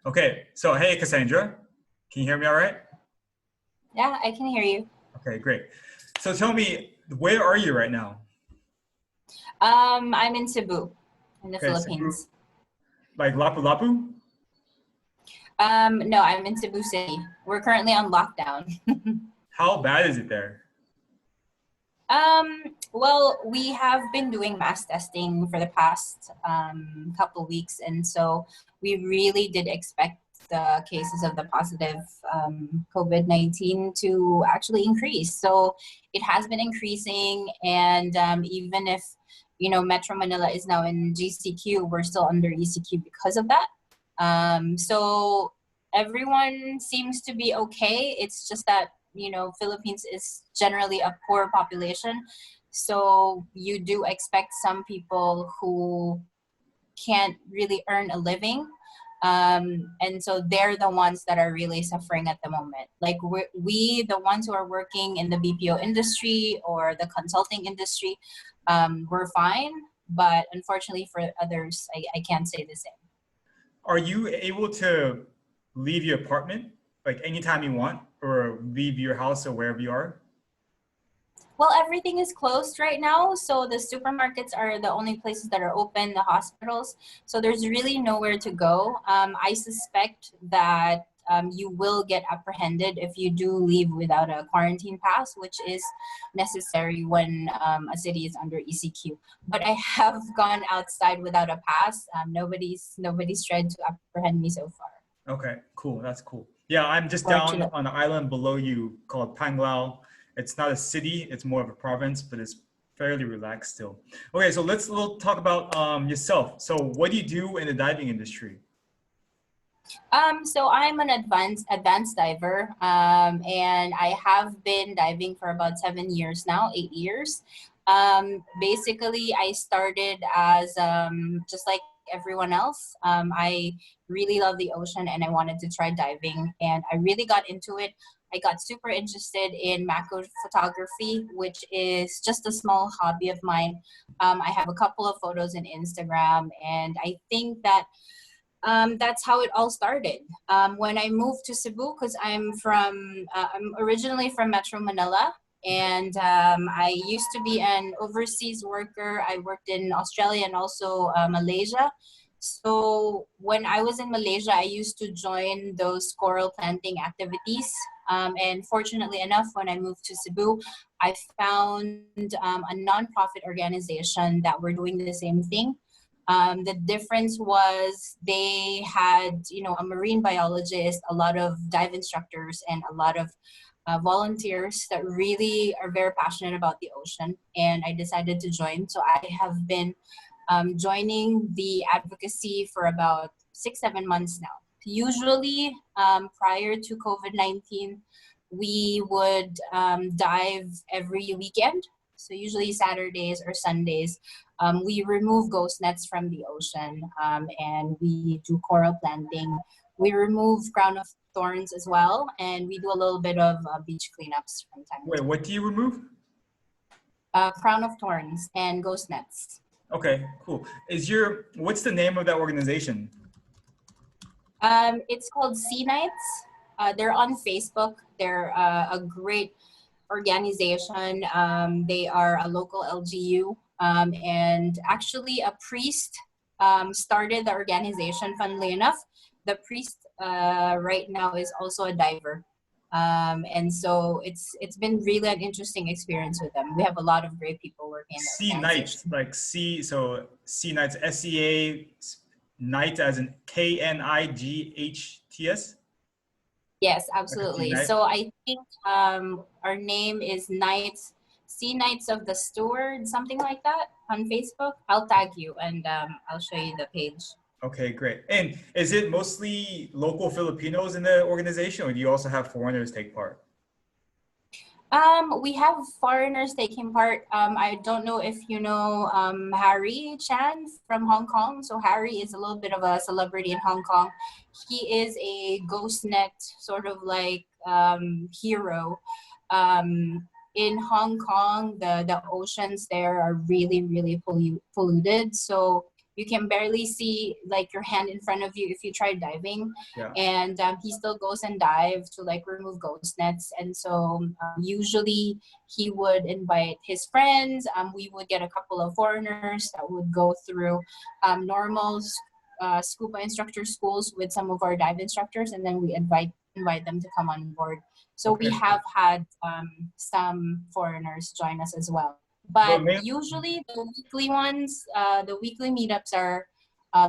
Okay, so hey Cassandra, can you hear me all right? Yeah, I can hear you. Okay, great. So tell me, where are you right now? I'm in Cebu, in the Okay, Cebu, Philippines. like Lapu Lapu? No, I'm in Cebu City. We're currently on lockdown. How bad is it there? Well, we have been doing mass testing for the past couple weeks, and so we really did expect the cases of the positive COVID-19 to actually increase. So it has been increasing, and even if Metro Manila is now in GCQ, we're still under ECQ because of that. So everyone seems to be okay. It's just that Philippines is generally a poor population, so you do expect some people who can't really earn a living, and so they're the ones that are really suffering at the moment. Like we the ones who are working in the BPO industry or the consulting industry, we're fine, but unfortunately for others, I can't say the same. Are you able to leave your apartment like anytime you want or leave your house or wherever you are? Well, everything is closed right now, so the supermarkets are the only places that are open, the hospitals. So there's really nowhere to go. I suspect that you will get apprehended if you do leave without a quarantine pass, which is necessary when a city is under ECQ. But I have gone outside without a pass. Nobody's tried to apprehend me so far. Okay, cool. That's cool. Yeah, I'm just down Fortunately. on an island below you called Panglao. It's not a city, it's more of a province, but it's fairly relaxed still. Okay, so let's talk about yourself. So what do you do in the diving industry? So I'm an advanced diver, and I have been diving for about 7 years now, 8 years. Basically, I started as just like everyone else. I really love the ocean, and I wanted to try diving, and I really got into it. I got super interested in macro photography, which is just a small hobby of mine. I have a couple of photos in Instagram, and I think that that's how it all started. When I moved to Cebu, because I'm originally from Metro Manila, and I used to be an overseas worker. I worked in Australia and also Malaysia. So when I was in Malaysia, I used to join those coral planting activities. And fortunately enough, when I moved to Cebu, I found a nonprofit organization that were doing the same thing. The difference was they had, a marine biologist, a lot of dive instructors, and a lot of volunteers that really are very passionate about the ocean. And I decided to join. So I have been joining the advocacy for about 6, 7 months now. Usually, prior to COVID-19, we would dive every weekend. So usually Saturdays or Sundays, we remove ghost nets from the ocean, and we do coral planting. We remove crown of thorns as well, and we do a little bit of beach cleanups from time to Wait, what do you remove? time. Crown of thorns and ghost nets. Okay, cool. What's the name of that organization? It's called Seaknights. They're on Facebook. They're a great organization. They are a local LGU, and actually a priest started the organization. Funnily enough, the priest right now is also a diver, and so it's been really an interesting experience with them. We have a lot of great people working in the Sea Knights, organization. like Sea Knights, SEA, Knight as in Knights. Yes, Like a sea absolutely. knight. So I think our name is Knights, Sea Knights of the Stewards, something like that on Facebook. I'll tag you and I'll show you the page. Okay, great. And is it mostly local Filipinos in the organization, or do you also have foreigners take part? We have foreigners taking part. I don't know if you know Harry Chan from Hong Kong. So Harry is a little bit of a celebrity in Hong Kong. He is a ghost net sort of like hero. In Hong Kong, the oceans there are really, really polluted. So you can barely see like your hand in front of you if you try diving. Yeah. And he still goes and dives to like remove ghost nets. And so usually he would invite his friends. We would get a couple of foreigners that would go through normal scuba instructor schools with some of our dive instructors, and then we invite them to come on board. So we Okay. have had some foreigners join us as well. But But mainly, usually the weekly ones, the weekly meetups are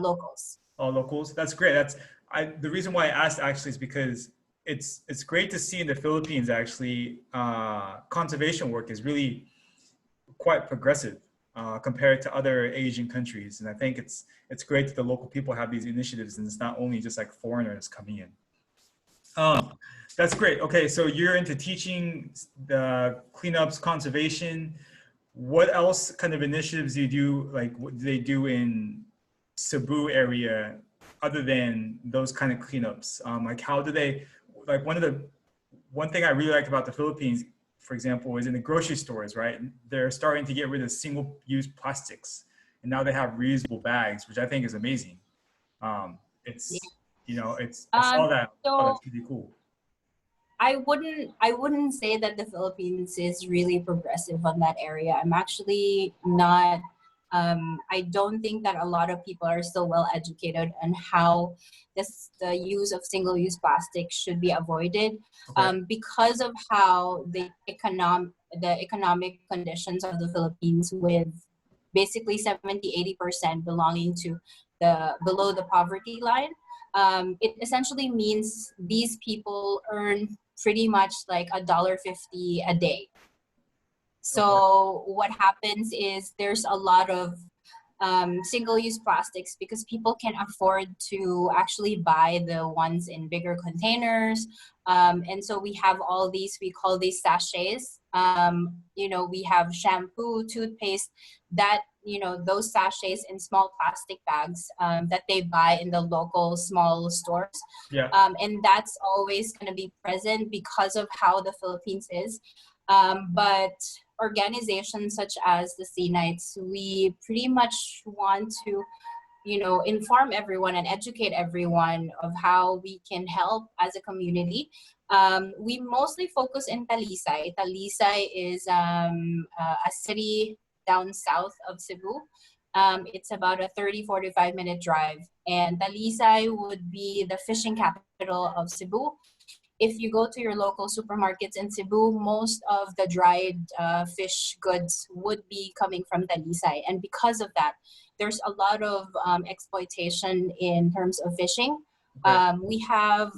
locals. all locals. That's great. The reason why I asked actually is because it's great to see in the Philippines actually conservation work is really quite progressive compared to other Asian countries, and I think it's great that the local people have these initiatives, and it's not only just like foreigners coming in. Um, that's great. Okay, so you're into teaching the cleanups, conservation. What else kind of initiatives do you do? Like, what do they do in Cebu area other than those kind of cleanups? Like, how do they? Like, one thing I really like about the Philippines, for example, is in the grocery stores. Right, they're starting to get rid of single-use plastics, and now they have reusable bags, which I think is amazing. Yeah. It's I saw that. Oh, So that's pretty cool. I wouldn't say that the Philippines is really progressive on that area. I'm actually not. I don't think that a lot of people are still well educated on how the use of single-use plastic should be avoided, Okay. because of how the economic conditions of the Philippines, with basically 70-80% belonging to the below the poverty line. It essentially means these people earn pretty much like $1.50 a day. Okay. So what happens is there's a lot of single-use plastics because people can afford to actually buy the ones in bigger containers. And so we have all these, we call these sachets. We have shampoo, toothpaste, that, those sachets in small plastic bags that they buy in the local small stores. Yeah. And that's always going to be present because of how the Philippines is. But organizations such as the Seaknights, we pretty much want to, inform everyone and educate everyone of how we can help as a community. We mostly focus in Talisay. Talisay is a city down south of Cebu. It's about a 30-45 minute drive. And Talisay would be the fishing capital of Cebu. If you go to your local supermarkets in Cebu, most of the dried fish goods would be coming from Talisay. And because of that, there's a lot of exploitation in terms of fishing. Okay. We have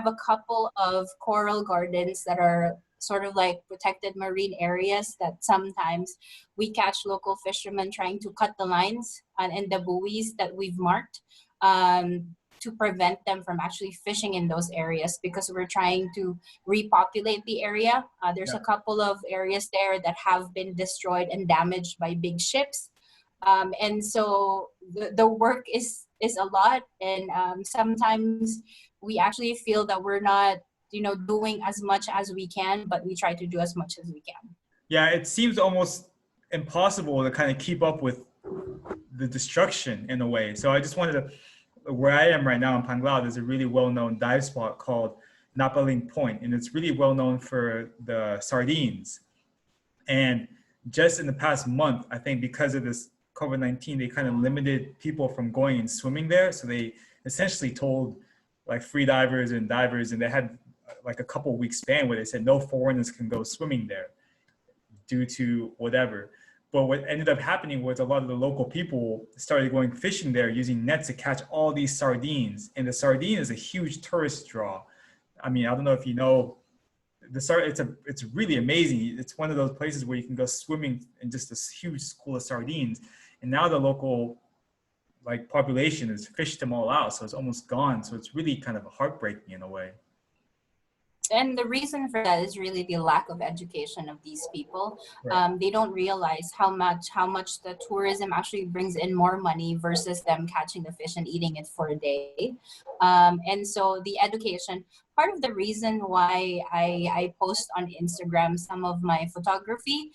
a couple of coral gardens that are sort of like protected marine areas that sometimes we catch local fishermen trying to cut the lines and the buoys that we've marked. To prevent them from actually fishing in those areas because we're trying to repopulate the area. There's Yeah. a couple of areas there that have been destroyed and damaged by big ships. And so the work is a lot. And sometimes we actually feel that we're not, doing as much as we can, but we try to do as much as we can. Yeah. It seems almost impossible to kind of keep up with the destruction in a way. So I just wanted to, where I am right now in Panglao, there's a really well-known dive spot called Napaling Point, and it's really well known for the sardines. And just in the past month, I think because of this COVID-19, they kind of limited people from going and swimming there. So they essentially told like free divers and divers, and they had like a couple weeks span where they said no foreigners can go swimming there due to whatever. But what ended up happening was a lot of the local people started going fishing there using nets to catch all these sardines. And the sardine is a huge tourist draw. I mean, I don't know if you know, it's really amazing. It's one of those places where you can go swimming in just this huge school of sardines. And now the local like population has fished them all out, so it's almost gone. So it's really kind of heartbreaking in a way. And the reason for that is really the lack of education of these people. Right. They don't realize how much the tourism actually brings in more money versus them catching the fish and eating it for a day. And so the education, part of the reason why I post on Instagram some of my photography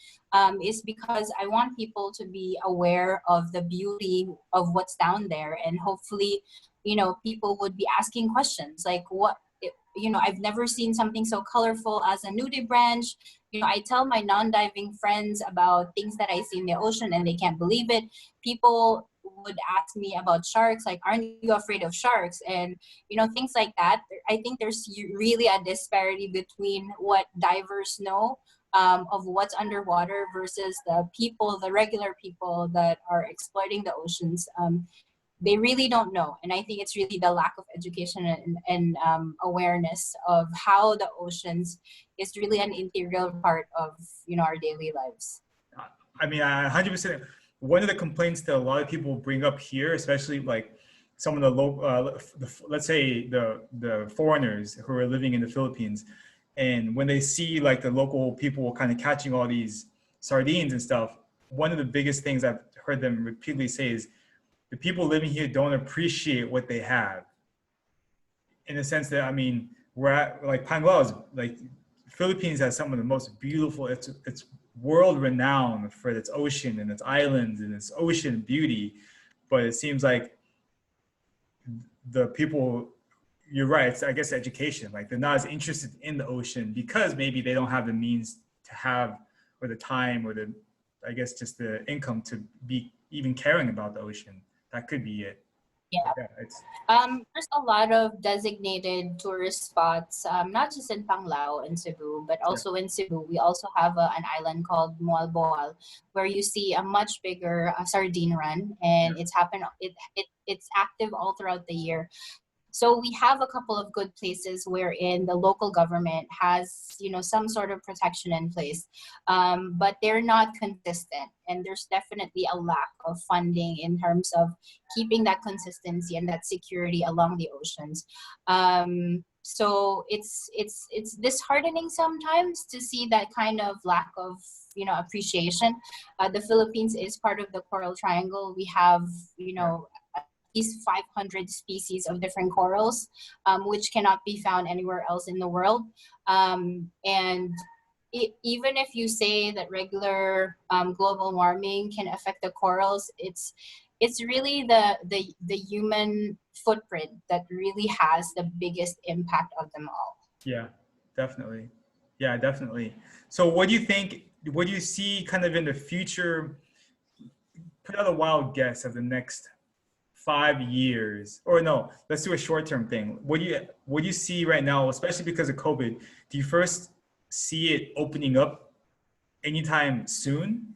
is because I want people to be aware of the beauty of what's down there. And hopefully, people would be asking questions like, I've never seen something so colorful as a nudie branch. I tell my non-diving friends about things that I see in the ocean and they can't believe it. People would ask me about sharks, like, aren't you afraid of sharks? And, things like that. I think there's really a disparity between what divers know of what's underwater versus the regular people that are exploiting the oceans. They really don't know. And I think it's really the lack of education and awareness of how the oceans is really an integral part of, our daily lives. I mean, 100%. One of the complaints that a lot of people bring up here, especially like some of the local, let's say the foreigners who are living in the Philippines, and when they see like the local people kind of catching all these sardines and stuff, one of the biggest things I've heard them repeatedly say is the people living here don't appreciate what they have. In the sense that, I mean, we're at like Panguao is like Philippines has some of the most beautiful. It's world renowned for its ocean and its islands and its ocean beauty, but it seems like the people. You're right. It's, I guess, education. Like they're not as interested in the ocean because maybe they don't have the means to have, or the time, or the, I guess, just the income to be even caring about the ocean. That could be it. Yeah. There's a lot of designated tourist spots, not just in Panglao and Cebu, but also in Cebu. We also have an island called Moalboal, where you see a much bigger sardine run, and it's active all throughout the year. So we have a couple of good places wherein the local government has, some sort of protection in place, but they're not consistent. And there's definitely a lack of funding in terms of keeping that consistency and that security along the oceans. So it's disheartening sometimes to see that kind of lack of appreciation. The Philippines is part of the Coral Triangle. We have least 500 species of different corals, which cannot be found anywhere else in the world. And even if you say that regular global warming can affect the corals, it's really the human footprint that really has the biggest impact of them all. Yeah, definitely. Yeah, definitely. So what do you think, what do you see kind of in the future, put out a wild guess of the next 5 years, or no, let's do a short-term thing. What do you see right now, especially because of COVID? Do you first see it opening up anytime soon?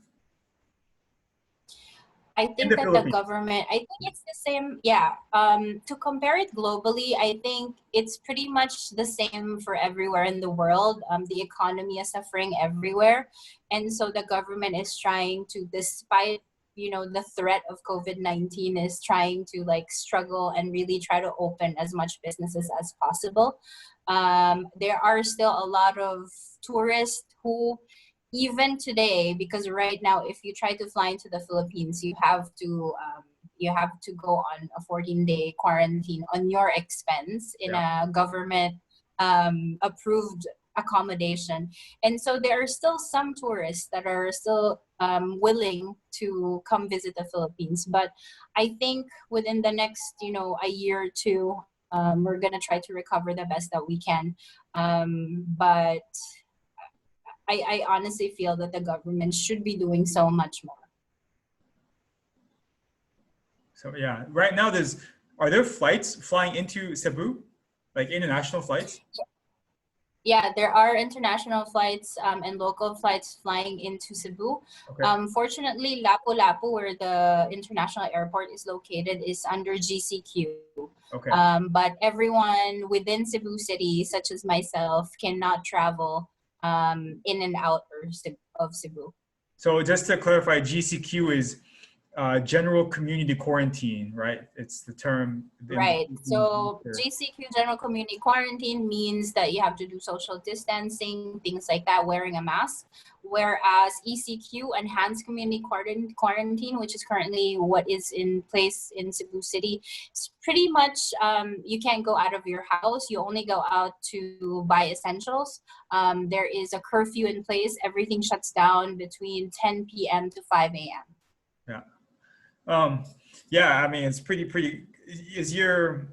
I think that the government, I think it's the same. Yeah. To compare it globally, I think it's pretty much the same for everywhere in the world. The economy is suffering everywhere. And so the government is trying to, despite the threat of COVID-19, is trying to like struggle and really try to open as much businesses as possible. There are still a lot of tourists who, even today, because right now, if you try to fly into the Philippines, you have to go on a 14-day quarantine on your expense in a government approved accommodation. And so there are still some tourists that are still willing to come visit the Philippines. But I think within the next, a year or two, we're going to try to recover the best that we can. But I honestly feel that the government should be doing so much more. So yeah, right now are there flights flying into Cebu, like international flights? Yeah, there are international flights and local flights flying into Cebu. Okay. Fortunately, Lapu-Lapu, where the international airport is located, is under GCQ. Okay. But everyone within Cebu City, such as myself, cannot travel in and out of Cebu. So just to clarify, GCQ is general community quarantine, right? It's the term. Right. So GCQ, general community quarantine, means that you have to do social distancing, things like that, wearing a mask. Whereas ECQ, enhanced community quarantine, which is currently what is in place in Cebu City, it's pretty much you can't go out of your house. You only go out to buy essentials. There is a curfew in place. Everything shuts down between 10 p.m. to 5 a.m. Yeah. Yeah, I mean, it's pretty. Is your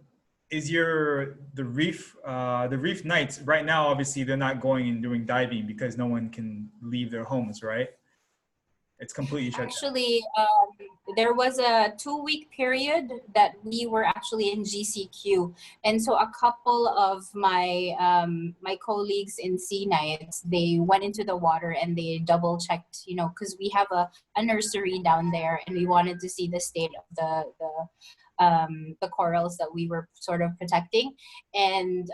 the Reef Nights right now? Obviously, they're not going and doing diving because no one can leave their homes, right? It's completely shut down. Actually, there was a 2-week period that we were actually in GCQ, and so a couple of my my colleagues in Seaknights, they went into the water and they double checked, you know, because we have a nursery down there, and we wanted to see the state of the corals that we were sort of protecting, and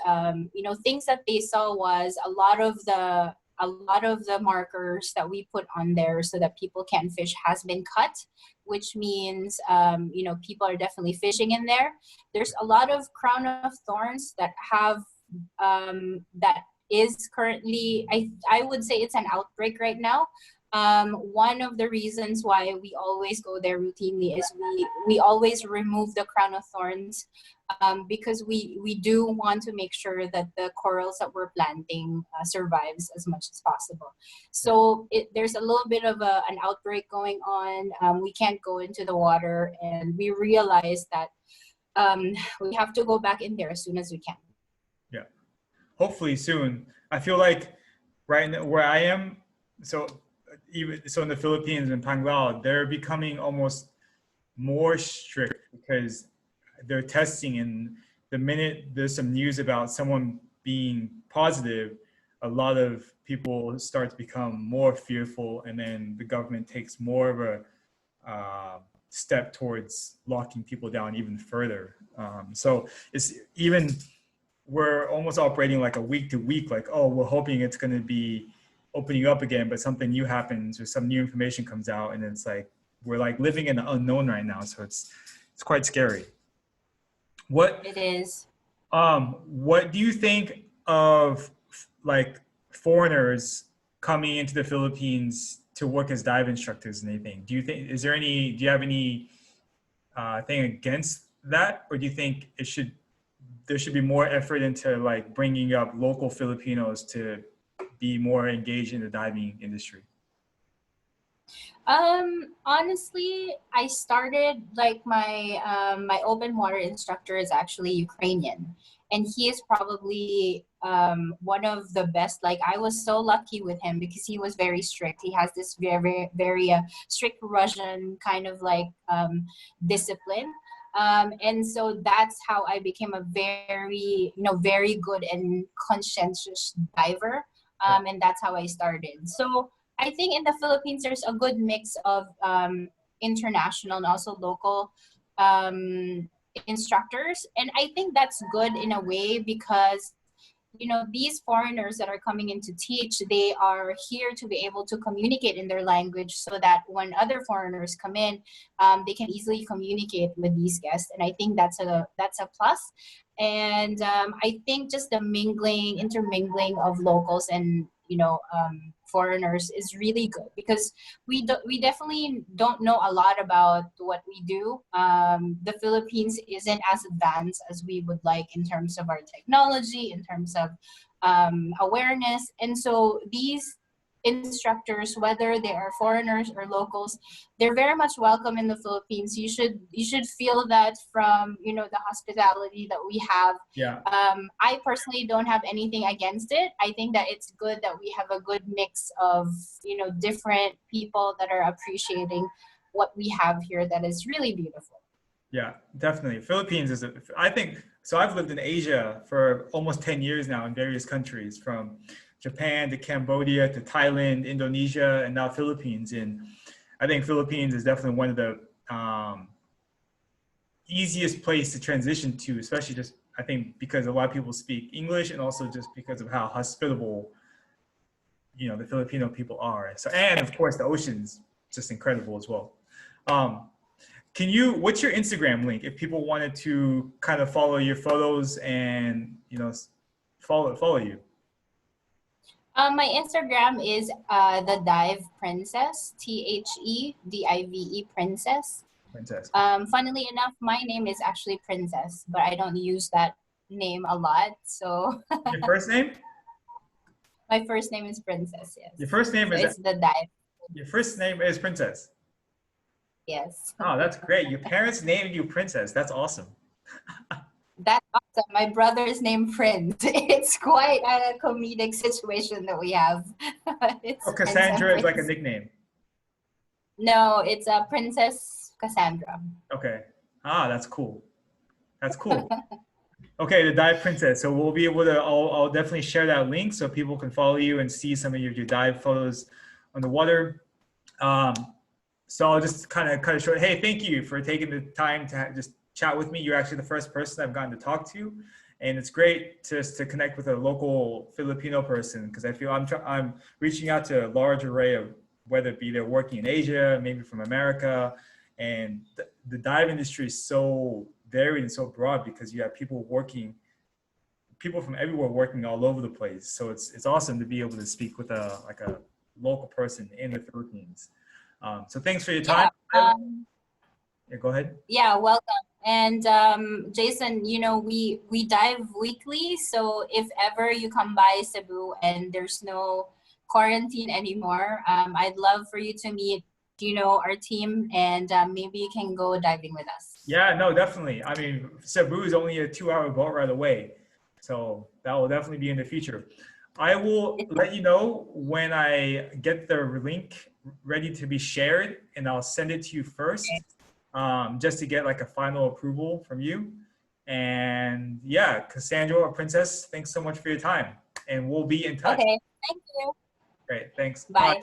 you know, things that they saw was a lot of the markers that we put on there so that people can fish has been cut, which means, you know, people are definitely fishing in there. There's a lot of crown of thorns that have, that is currently, I would say it's an outbreak right now. One of the reasons why we always go there routinely is we always remove the crown of thorns, because we do want to make sure that the corals that we're planting survives as much as possible. So there's a little bit of an outbreak going on. We can't go into the water, and we realize that we have to go back in there as soon as we can. Yeah, hopefully soon. I feel like right now where I am, so in the Philippines and Panglao, they're becoming almost more strict because they're testing, and the minute there's some news about someone being positive, a lot of people start to become more fearful, and then the government takes more of a step towards locking people down even further. So it's even, we're almost operating like a week to week, like, oh, we're hoping it's going to be opening up again, but something new happens or some new information comes out, and it's like we're like living in the unknown right now. So it's quite scary. What it is? What do you think of like foreigners coming into the Philippines to work as dive instructors and anything? Do you think, do you have any thing against that, or do you think there should be more effort into like bringing up local Filipinos to be more engaged in the diving industry? Honestly, I started like my open water instructor is actually Ukrainian, and he is probably one of the best. Like, I was so lucky with him because he was very strict. He has this very strict Russian kind of like discipline. And so that's how I became a very, you know, very good and conscientious diver. And that's how I started. So I think in the Philippines, there's a good mix of international and also local instructors. And I think that's good in a way because, you know, these foreigners that are coming in to teach, they are here to be able to communicate in their language so that when other foreigners come in, they can easily communicate with these guests. And I think that's a plus. And I think just the intermingling of locals and, you know, foreigners is really good because we definitely don't know a lot about what we do. The Philippines isn't as advanced as we would like in terms of our technology, in terms of awareness, and so these instructors, whether they are foreigners or locals, they're very much welcome in the Philippines. You should feel that from, you know, the hospitality that we have. Yeah. I personally don't have anything against it. I think that it's good that we have a good mix of, you know, different people that are appreciating what we have here that is really beautiful. Yeah, definitely. Philippines is, I think, so I've lived in Asia for almost 10 years now in various countries, from Japan to Cambodia to Thailand, Indonesia, and now Philippines. And I think Philippines is definitely one of the easiest place to transition to, especially just, I think, because a lot of people speak English and also just because of how hospitable, the Filipino people are. So, and of course the ocean's just incredible as well. Can you, what's your Instagram link if people wanted to kind of follow your photos and, you know, follow you? My Instagram is the Dive Princess, THEDIVE Princess. Princess. Funnily enough, my name is actually Princess, but I don't use that name a lot. So Your first name? my first name is Princess, yes. Your first name So is, it's the Dive, your first name is Princess. yes. Oh, that's great. Your parents named you Princess. That's awesome. That's awesome. My brother's name Prince. It's quite a comedic situation that we have. It's Oh, Prince and Cassandra is like a Prince. nickname. No, it's a Princess Cassandra. Okay. Ah, that's cool. That's cool. Okay, the dive princess. So we'll be able to. I'll definitely share that link so people can follow you and see some of your dive photos on the water. Um, so I'll just kind of cut it short. Hey, thank you for taking the time to just chat with me. You're actually the first person I've gotten to talk to, and it's great just to connect with a local Filipino person because I feel I'm reaching out to a large array of whether it be they're working in Asia, maybe from America, and the dive industry is so varied and so broad because you have people from everywhere working all over the place. So it's awesome to be able to speak with a local person in the Philippines. So thanks for your time. Yeah. Yeah, go ahead. Yeah, welcome. And Jason, you know, we dive weekly, so if ever you come by Cebu and there's no quarantine anymore, I'd love for you to meet, you know, our team, and maybe you can go diving with us. Yeah, no, definitely. I mean, Cebu is only a 2-hour boat ride away, so that will definitely be in the future. I will let you know when I get the link ready to be shared, and I'll send it to you first, just to get like a final approval from you. And yeah, Cassandra or Princess, thanks so much for your time, and we'll be in touch. Okay, thank you. Great, thanks. Bye. Bye.